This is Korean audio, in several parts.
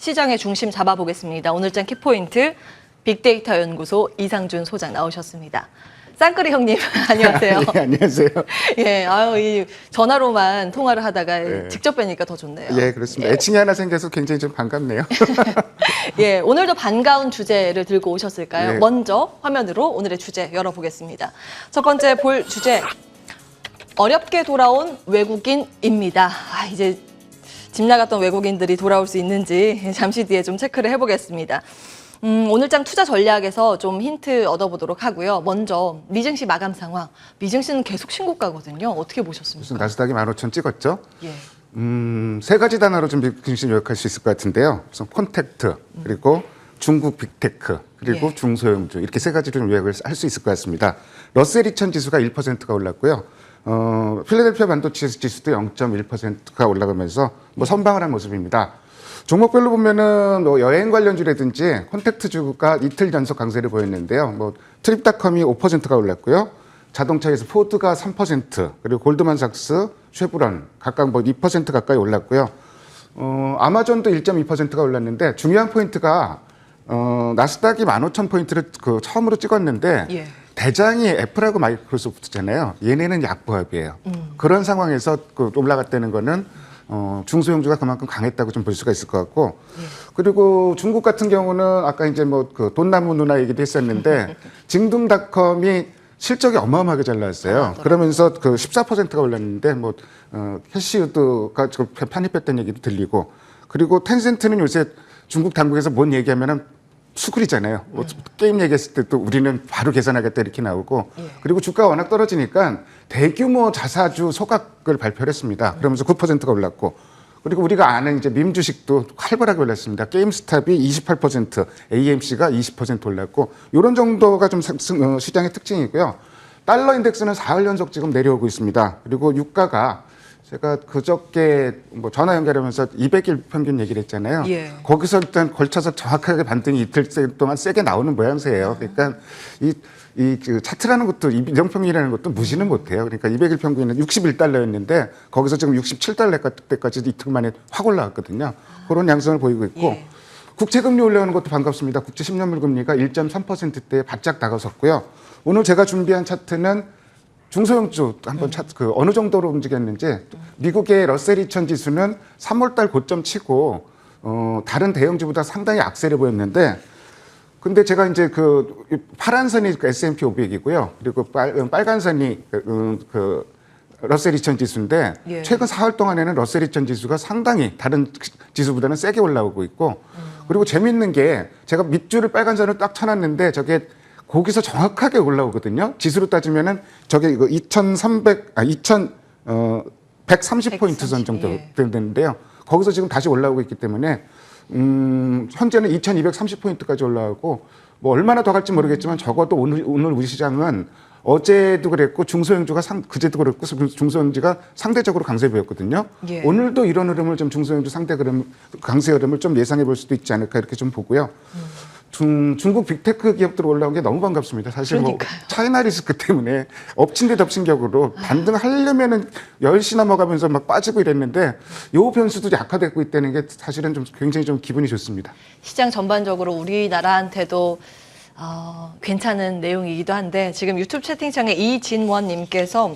시장의 중심 잡아보겠습니다. 오늘장 키포인트 빅데이터 연구소 이상준 소장 나오셨습니다. 쌍끌이 형님 안녕하세요. 예, 안녕하세요. 예, 이 전화로만 통화를 하다가 예. 직접 뵈니까 더 좋네요. 예, 그렇습니다. 예. 애칭이 하나 생겨서 굉장히 좀 반갑네요. 예, 오늘도 반가운 주제를 들고 오셨을까요? 예. 먼저 화면으로 오늘의 주제 열어보겠습니다. 첫 번째 볼 주제, 어렵게 돌아온 외국인입니다. 이제 집 나갔던 외국인들이 돌아올 수 있는지 잠시 뒤에 좀 체크를 해보겠습니다. 오늘장 투자 전략에서 좀 힌트 얻어보도록 하고요. 먼저 미증시 마감 상황. 미증시는 계속 신고가거든요. 어떻게 보셨습니까? 무슨 나스닥이 15,000 찍었죠? 예. 세 가지 단어로 좀 미증시 요약할 수 있을 것 같은데요. 우선 콘택트, 그리고 중국 빅테크, 그리고 예. 중소형주 이렇게 세 가지로 좀 요약을 할 수 있을 것 같습니다. 러셀 2000 지수가 1%가 올랐고요. 필라델피아 반도체 지수도 0.1%가 올라가면서 선방을 한 모습입니다. 종목별로 보면은 여행 관련주라든지 콘택트주가 이틀 연속 강세를 보였는데요. 트립닷컴이 5%가 올랐고요. 자동차에서 포드가 3%, 그리고 골드만삭스, 쉐브론 각각 2% 가까이 올랐고요. 아마존도 1.2%가 올랐는데 중요한 포인트가 나스닥이 15,000포인트를 처음으로 찍었는데 예. 대장이 애플하고 마이크로소프트잖아요. 얘네는 약보합이에요. 그런 상황에서 올라갔다는 거는 중소형주가 그만큼 강했다고 좀 볼 수가 있을 것 같고, 예. 그리고 중국 같은 경우는 아까 이제 돈나무 누나 얘기도 했었는데 징둥닷컴이 실적이 어마어마하게 잘 나왔어요. 그러면서 14%가 올랐는데 캐시우드가 편입했다는 얘기도 들리고, 그리고 텐센트는 요새 중국 당국에서 뭔 얘기하면은 수그리잖아요. 게임 얘기했을 때 또 우리는 바로 계산하겠다 이렇게 나오고, 예. 그리고 주가가 워낙 떨어지니까 대규모 자사주 소각을 발표를 했습니다. 그러면서 9%가 올랐고, 그리고 우리가 아는 이제 밈 주식도 활발하게 올랐습니다. 게임스탑이 28%, AMC가 20% 올랐고, 이런 정도가 좀 시장의 특징이고요. 달러 인덱스는 4일 연속 지금 내려오고 있습니다. 그리고 유가가 제가 그저께 전화 연결하면서 200일 평균 얘기를 했잖아요. 예. 거기서 일단 걸쳐서 정확하게 반등이 이틀 동안 세게 나오는 모양새예요. 그러니까 그 차트라는 것도 이정평균이라는 것도 무시는 못해요. 그러니까 200일 평균은 61달러였는데 거기서 지금 67달러까지 이틀 만에 확 올라왔거든요. 그런 양상을 보이고 있고, 예. 국채금리 올라오는 것도 반갑습니다. 국채 10년물 금리가 1.3%대에 바짝 다가섰고요. 오늘 제가 준비한 차트는 중소형주 한번 어느 정도로 움직였는지, 미국의 러셀 2000 지수는 3월달 고점 치고 다른 대형주보다 상당히 악세를 보였는데, 근데 제가 이제 파란 선이 S&P 500이고요. 그리고 빨간 선이 러셀 2000 지수인데, 예. 최근 4월 동안에는 러셀 2000 지수가 상당히 다른 지수보다는 세게 올라오고 있고, 그리고 재밌는 게 제가 밑줄을 빨간 선을 딱 쳐놨는데 저게 거기서 정확하게 올라오거든요. 지수로 따지면은 저게 130포인트 선 정도 예. 되는데요. 거기서 지금 다시 올라오고 있기 때문에 현재는 2230포인트까지 올라오고, 얼마나 더 갈지 모르겠지만 적어도 오늘 우리 시장은 어제도 그랬고 중소형주가 그제도 그랬고 중소형주가 상대적으로 강세 보였거든요. 예. 오늘도 이런 흐름을 좀 중소형주 강세 흐름을 좀 예상해 볼 수도 있지 않을까 이렇게 좀 보고요. 중국 빅테크 기업들 올라온 게 너무 반갑습니다. 사실 차이나 리스크 때문에 엎친 데 덮친 격으로 반등하려면은 10시 넘어가면서 막 빠지고 이랬는데, 요 변수도 약화되고 있다는 게 사실은 좀 굉장히 좀 기분이 좋습니다. 시장 전반적으로 우리나라한테도 괜찮은 내용이기도 한데, 지금 유튜브 채팅창에 이진원님께서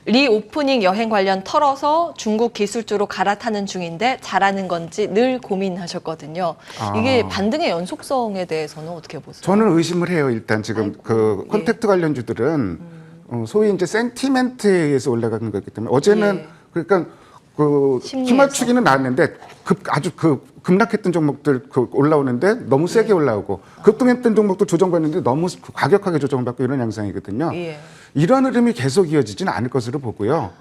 리오프닝 여행 관련 털어서 중국 기술주로 갈아타는 중인데 잘하는 건지 늘 고민하셨거든요. 이게 반등의 연속성에 대해서는 어떻게 보세요? 저는 의심을 해요. 일단 지금 콘택트 관련주들은 소위 이제 센티멘트에 의해서 올라가는 거기 때문에, 어제는 예. 그러니까 힘맞추기는 나왔는데 아주 급락했던 종목들 올라오는데 너무 세게 올라오고, 급등했던 종목도 조정받는데 너무 과격하게 조정받고 이런 양상이거든요. 예. 이런 흐름이 계속 이어지지는 않을 것으로 보고요.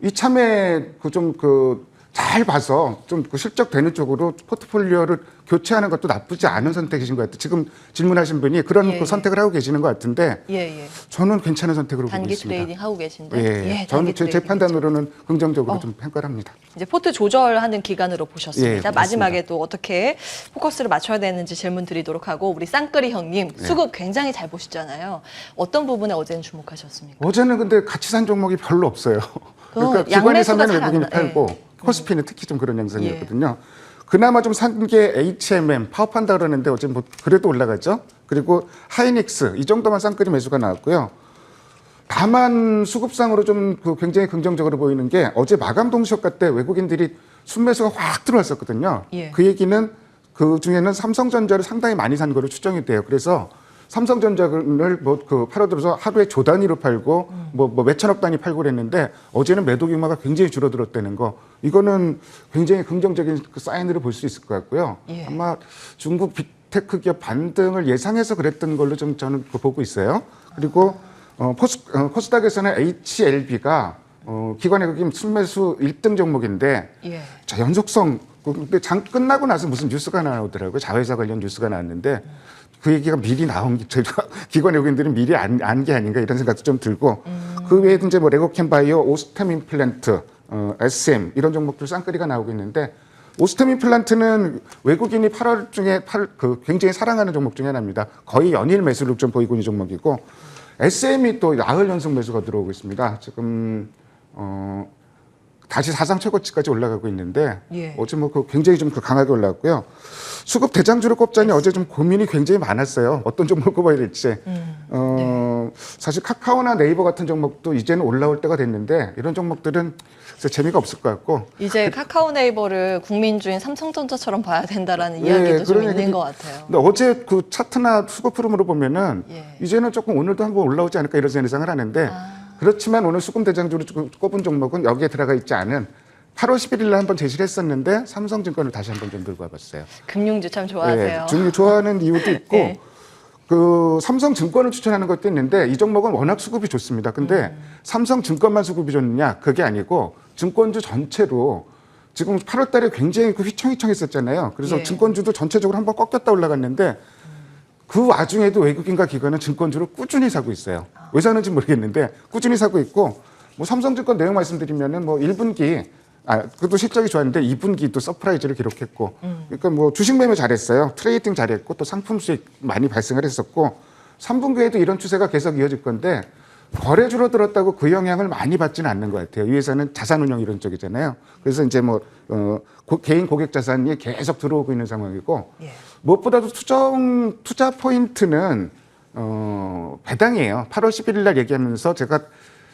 이참에 잘 봐서 좀 실적 되는 쪽으로 포트폴리오를 교체하는 것도 나쁘지 않은 선택이신 것 같아요. 지금 질문하신 분이 그런 선택을 하고 계시는 것 같은데, 저는 괜찮은 선택으로 보고 단기 있습니다. 트레이딩 하고 계신데, 저는 제 판단으로는 긍정적으로 좀 평가를 합니다. 이제 포트 조절하는 기간으로 보셨습니다. 예, 마지막에도 어떻게 포커스를 맞춰야 되는지 질문 드리도록 하고, 우리 쌍끌이 형님 수급 굉장히 잘 보시잖아요. 어떤 부분에 어제는 주목하셨습니까? 어제는 근데 같이 산 종목이 별로 없어요. 그러니까 기관이 사면 외국인이 팔고, 코스피는 특히 좀 그런 양상이었거든요. 그나마 좀 산 게 HMM 파업한다 그러는데 어제 뭐 그래도 올라갔죠. 그리고 하이닉스 이 정도만 쌍끌이 매수가 나왔고요. 다만 수급상으로 좀 굉장히 긍정적으로 보이는 게 어제 마감 동시효과 때 외국인들이 순매수가 확 들어왔었거든요. 예. 그 얘기는 그 중에는 삼성전자를 상당히 많이 산 거로 추정이 돼요. 그래서 삼성전자를 뭐 8월 들어서 하루에 조 단위로 팔고 뭐 몇천억 단위 팔고 그랬는데 어제는 매도 규모가 굉장히 줄어들었다는 거. 이거는 굉장히 긍정적인 그 사인으로 볼 수 있을 것 같고요. 예. 아마 중국 빅테크 기업 반등을 예상해서 그랬던 걸로 좀 저는 보고 있어요. 그리고 코스닥에서는 HLB가 기관 외국인 순매수 1등 종목인데 예. 자, 연속성 근데 장 끝나고 나서 무슨 뉴스가 나오더라고요. 자회사 관련 뉴스가 나왔는데 그 얘기가 미리 나온 게 저희가 기관 외국인들은 미리 안 게 아닌가 이런 생각도 좀 들고 그 외에도 이제 뭐 레고캠바이오, 오스템 임플란트, SM 이런 종목들 쌍끌이가 나오고 있는데 오스템 임플란트는 외국인이 8월 중에 굉장히 사랑하는 종목 중에 하나입니다. 거의 연일 매수를 좀 보이고 있는 종목이고 SM이 또 나흘 연속 매수가 들어오고 있습니다. 지금 다시 사상 최고치까지 올라가고 있는데 예. 어제 뭐 굉장히 좀 강하게 올라왔고요. 수급 대장주를 꼽자니 어제 좀 고민이 굉장히 많았어요. 어떤 종목을 꼽아야 될지. 사실 카카오나 네이버 같은 종목도 이제는 올라올 때가 됐는데 이런 종목들은 재미가 없을 것 같고 이제 카카오 네이버를 국민주인 삼성전자처럼 봐야 된다라는 이야기도 좀 있는 것 같아요. 근데 어제 그 차트나 수급 흐름으로 보면은 예. 이제는 조금 오늘도 한번 올라오지 않을까 이런 예상을 하는데 그렇지만 오늘 수급 대장주로 꼽은 종목은 여기에 들어가 있지 않은 8월 11일 날 한번 제시를 했었는데 삼성증권을 다시 한번 좀 들고 와봤어요. 금융주 참 좋아하세요. 네, 좋아하는 이유도 있고 네. 그 삼성증권을 추천하는 것도 있는데 이 종목은 워낙 수급이 좋습니다. 근데 삼성증권만 수급이 좋느냐 그게 아니고 증권주 전체로 지금 8월 달에 굉장히 휘청휘청했었잖아요. 그래서 예. 증권주도 전체적으로 한번 꺾였다 올라갔는데 그 와중에도 외국인과 기관은 증권주를 꾸준히 사고 있어요. 왜 사는지 모르겠는데 꾸준히 사고 있고 뭐 삼성증권 내용 말씀드리면은 뭐 1분기 그것도 실적이 좋았는데 2분기도 서프라이즈를 기록했고 그러니까 뭐 주식 매매 잘했어요. 트레이딩 잘했고 또 상품 수익 많이 발생을 했었고 3분기에도 이런 추세가 계속 이어질 건데 거래 줄어들었다고 그 영향을 많이 받지는 않는 것 같아요. 이 회사는 자산운용 이런 쪽이잖아요. 그래서 이제 뭐 개인 고객 자산이 계속 들어오고 있는 상황이고 예. 무엇보다도 투자 포인트는 배당이에요. 8월 11일 날 얘기하면서 제가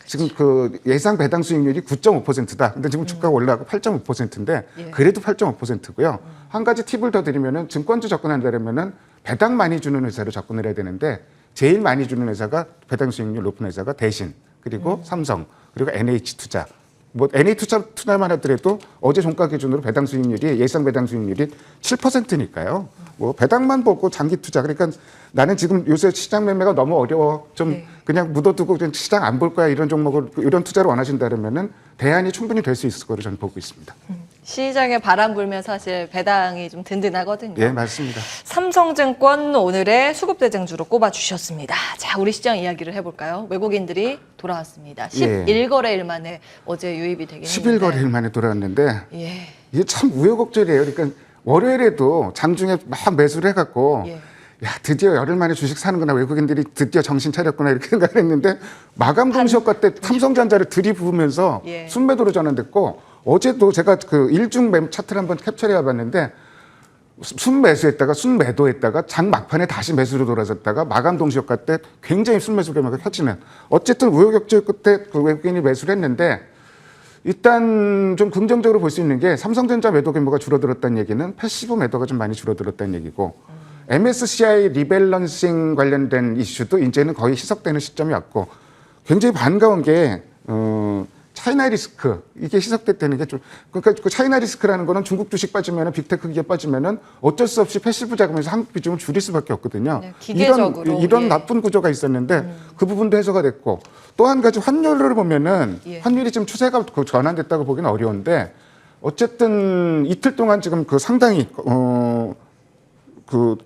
지금 그 예상 배당 수익률이 9.5%다. 근데 지금 주가가 올라가고 8.5%인데 예. 그래도 8.5%고요. 한 가지 팁을 더 드리면은 증권주 접근한다면은 배당 많이 주는 회사로 접근을 해야 되는데 제일 많이 주는 회사가 배당 수익률 높은 회사가 대신 그리고 삼성 그리고 NH투자. 뭐 NH투자만 하더라도 어제 종가 기준으로 배당 수익률이 예상 배당 수익률이 7%니까요. 뭐 배당만 보고 장기 투자 그러니까 나는 지금 요새 시장 매매가 너무 어려워 좀 네. 그냥 묻어두고 그냥 시장 안 볼 거야 이런 종목을 이런 투자를 원하신다면은 대안이 충분히 될 수 있을 거로 저는 보고 있습니다. 시장에 바람 불면 사실 배당이 좀 든든하거든요. 예, 맞습니다. 삼성증권 오늘의 수급 대장주로 꼽아 주셨습니다. 자, 우리 시장 이야기를 해볼까요? 외국인들이 돌아왔습니다. 11거래일 만에 어제 유입이 되긴 했는데. 11거래일 만에 돌아왔는데 예. 이게 참 우여곡절이에요. 그러니까 월요일에도 장중에 막 매수를 해갖고 예. 야 드디어 열흘 만에 주식 사는구나 외국인들이 드디어 정신 차렸구나 이렇게 생각을 했는데 마감 동시효과 때 삼성전자를 들이부으면서 예. 순매도로 전환됐고 어제도 제가 그 일중 매 차트를 한번 캡처해 봤는데 순매수했다가 순매도했다가 장 막판에 다시 매수로 돌아섰다가 마감 동시효과 때 굉장히 순매수 규모가 켜지는 어쨌든 우여곡절 끝에 그 외국인이 매수를 했는데 일단 좀 긍정적으로 볼 수 있는 게 삼성전자 매도 규모가 줄어들었다는 얘기는 패시브 매도가 좀 많이 줄어들었다는 얘기고 MSCI 리밸런싱 관련된 이슈도 이제는 거의 희석되는 시점이 왔고 굉장히 반가운 게 차이나 리스크 이게 희석됐다는 게 좀 그러니까 그 차이나 리스크라는 거는 중국 주식 빠지면은 빅테크 기업 빠지면은 어쩔 수 없이 패시브 자금에서 한국 비중을 줄일 수밖에 없거든요. 네, 기계적으로 이런 예. 나쁜 구조가 있었는데 그 부분도 해소가 됐고 또 한 가지 환율을 보면은 예. 환율이 지금 추세가 전환됐다고 보기는 어려운데 어쨌든 이틀 동안 지금 그 상당히 그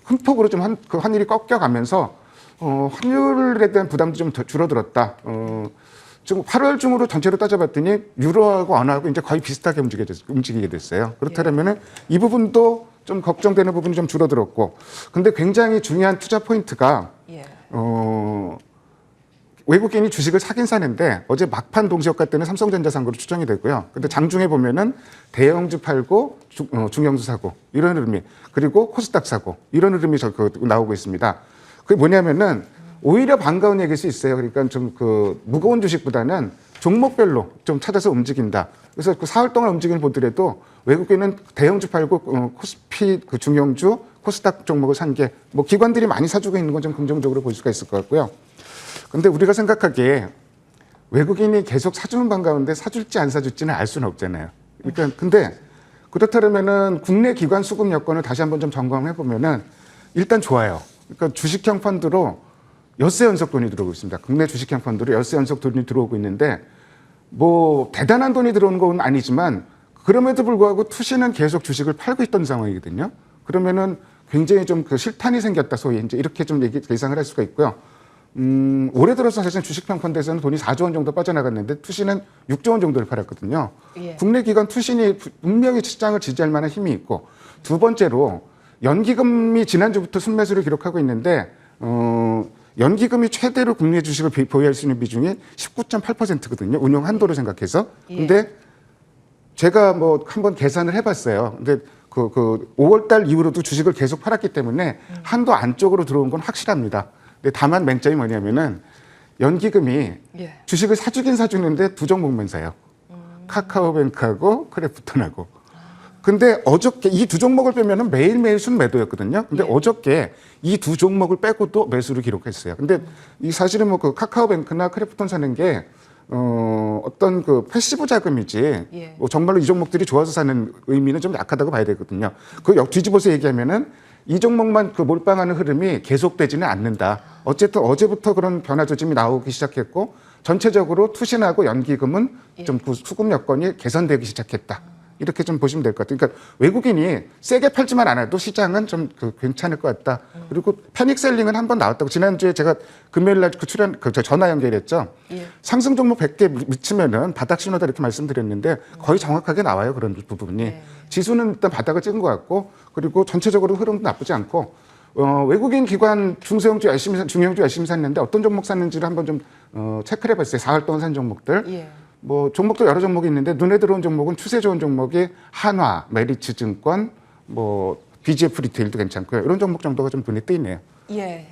큰 폭으로 좀 그 환율이 꺾여가면서 환율에 대한 부담도 좀 줄어들었다. 지금 8월 중으로 전체로 따져봤더니 유로하고 원화하고 이제 거의 비슷하게 움직이게 됐어요. 그렇다면은 이 부분도 좀 걱정되는 부분이 좀 줄어들었고, 근데 굉장히 중요한 투자 포인트가 예. 외국인이 주식을 사긴 사는데 어제 막판 동시효과 때는 삼성전자 산 거로 추정이 되고요. 근데 장중에 보면은 대형주 팔고 중형주 사고 이런 흐름이, 그리고 코스닥 사고 이런 흐름이 나오고 있습니다. 그게 뭐냐면은 오히려 반가운 얘기일 수 있어요. 그러니까 좀 그 무거운 주식보다는 종목별로 좀 찾아서 움직인다. 그래서 그 사흘 동안 움직임을 보더라도 외국인은 대형주 팔고 코스피 그 중형주 코스닥 종목을 산 게 뭐 기관들이 많이 사주고 있는 건 좀 긍정적으로 볼 수가 있을 것 같고요. 근데 우리가 생각하기에 외국인이 계속 사주는 방 가운데 사줄지 안 사줄지는 알 수는 없잖아요. 그러니까 근데 그렇다면은 국내 기관 수급 여건을 다시 한번 좀 점검해 보면은 일단 좋아요. 그러니까 주식형 펀드로 엿새 연속 돈이 들어오고 있습니다. 국내 주식형 펀드로 엿새 연속 돈이 들어오고 있는데 뭐 대단한 돈이 들어오는 건 아니지만 그럼에도 불구하고 투시는 계속 주식을 팔고 있던 상황이거든요. 그러면은 굉장히 좀 그 실탄이 생겼다, 소위 이제 이렇게 좀 예상을 할 수가 있고요. 올해 들어서 사실 주식형 펀드에서는 돈이 4조 원 정도 빠져나갔는데 투시는 6조 원 정도를 팔았거든요. 예. 국내 기관 투신이 분명히 시장을 지지할 만한 힘이 있고, 두 번째로 연기금이 지난주부터 순매수를 기록하고 있는데 연기금이 최대로 국내 주식을 보유할 수 있는 비중이 19.8%거든요. 운용 한도로 생각해서. 근데 제가 뭐 한번 계산을 해봤어요. 근데 그 5월 달 이후로도 주식을 계속 팔았기 때문에 한도 안쪽으로 들어온 건 확실합니다. 근데 다만 맹점이 뭐냐면은 연기금이 주식을 사주긴 사주는데 두 종목만 사요. 카카오뱅크하고 크래프톤하고. 근데 어저께 이 두 종목을 빼면은 매일매일 순매도였거든요. 근데 어저께 이 두 종목을 빼고도 매수를 기록했어요. 근데 이 사실은 뭐 그 카카오뱅크나 크래프톤 사는 게 어떤 그 패시브 자금이지 뭐 정말로 이 종목들이 좋아서 사는 의미는 좀 약하다고 봐야 되거든요. 그 뒤집어서 얘기하면은 이 종목만 그 몰빵하는 흐름이 계속되지는 않는다. 어쨌든 어제부터 그런 변화 조짐이 나오기 시작했고 전체적으로 투신하고 연기금은 좀 그 수급 여건이 개선되기 시작했다. 이렇게 좀 보시면 될 것 같아요. 그러니까 외국인이 세게 팔지만 않아도 시장은 좀 괜찮을 것 같다. 그리고 패닉셀링은 한 번 나왔다고 지난주에 제가 금요일 날 전화 연결했죠. 상승 종목 100개 미치면은 바닥 신호다 이렇게 말씀드렸는데 거의 정확하게 나와요. 그런 부분이. 지수는 일단 바닥을 찍은 것 같고 그리고 전체적으로 흐름도 나쁘지 않고 외국인 기관 중소형주 중형주 열심히 샀는데 어떤 종목 샀는지를 한번 좀 체크를 해봤어요. 4월 동안 산 종목들. 뭐 종목도 여러 종목이 있는데 눈에 들어온 종목은 추세 좋은 종목이 한화, 메리츠증권, 뭐 BGF 리테일도 괜찮고요. 이런 종목 정도가 좀 눈에 띄네요. 예.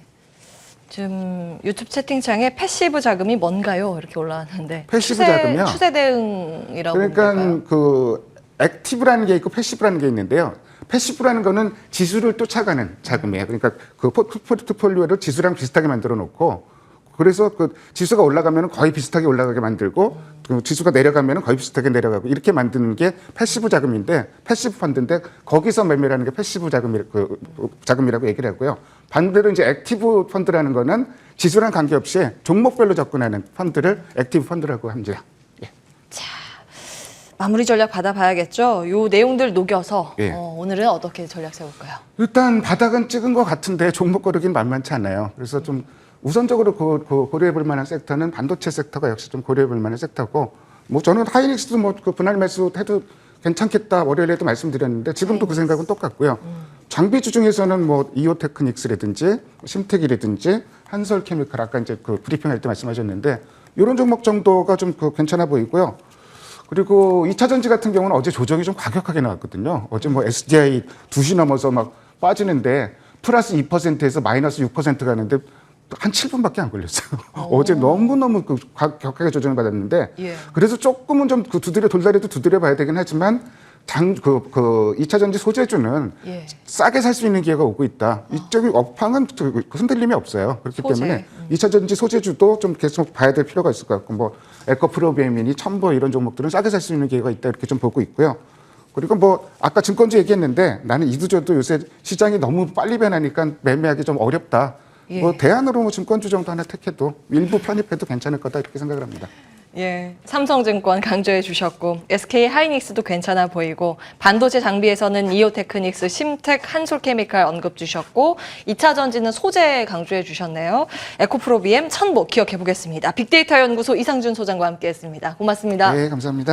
지금 유튜브 채팅창에 패시브 자금이 뭔가요? 이렇게 올라왔는데. 패시브 자금이요? 추세 대응이라고 그러니까 볼까요? 그 액티브라는 게 있고 패시브라는 게 있는데요. 패시브라는 거는 지수를 쫓아가는 자금이에요. 그러니까 그 포트폴리오를 지수랑 비슷하게 만들어 놓고 그래서 그 지수가 올라가면 거의 비슷하게 올라가게 만들고 그 지수가 내려가면 거의 비슷하게 내려가고 이렇게 만드는 게 패시브 자금인데 패시브 펀드인데 거기서 매매라는 게 패시브 자금이라고 얘기를 하고요. 반대로 이제 액티브 펀드라는 거는 지수랑 관계없이 종목별로 접근하는 펀드를 액티브 펀드라고 합니다. 마무리 전략 받아봐야겠죠. 요 내용들 녹여서 예. 오늘은 어떻게 전략 세울까요? 일단 바닥은 찍은 것 같은데 종목 고르긴 만만치 않아요. 그래서 좀 우선적으로 고려해볼 만한 섹터는 반도체 섹터가 역시 좀 고려해볼 만한 섹터고, 뭐 저는 하이닉스도 뭐 그 분할 매수 해도 괜찮겠다 월요일에도 말씀드렸는데 지금도 그 생각은 똑같고요. 장비주 중에서는 뭐 이오테크닉스라든지 심텍이라든지 한솔케미칼 아까 이제 그 브리핑할 때 말씀하셨는데 이런 종목 정도가 좀 괜찮아 보이고요. 그리고 2차 전지 같은 경우는 어제 조정이 좀 과격하게 나왔거든요. 어제 뭐 SDI 2시 넘어서 막 빠지는데 플러스 2%에서 마이너스 6% 가는데 한 7분밖에 안 걸렸어요. 어제 너무너무 격하게 조정을 받았는데 그래서 조금은 좀 돌다리도 두드려 봐야 되긴 하지만 2차 전지 소재주는 싸게 살 수 있는 기회가 오고 있다. 이쪽이 업황은 흔들림이 없어요. 그렇기 때문에 2차 전지 소재주도 좀 계속 봐야 될 필요가 있을 것 같고 뭐 에코프로비엠이니 첨보 이런 종목들은 싸게 살 수 있는 기회가 있다 이렇게 좀 보고 있고요. 그리고 뭐 아까 증권주 얘기했는데 나는 이두저도 요새 시장이 너무 빨리 변하니까 매매하기 좀 어렵다. 뭐 대안으로 뭐 증권주 정도 하나 택해도 일부 편입해도 괜찮을 거다 이렇게 생각을 합니다. 예, 삼성증권 강조해 주셨고 SK 하이닉스도 괜찮아 보이고 반도체 장비에서는 이오테크닉스, 심텍, 한솔케미칼 언급 주셨고 2차 전지는 소재 강조해 주셨네요. 에코프로비엠, 천보 기억해 보겠습니다. 빅데이터 연구소 이상준 소장과 함께했습니다. 고맙습니다. 네, 감사합니다.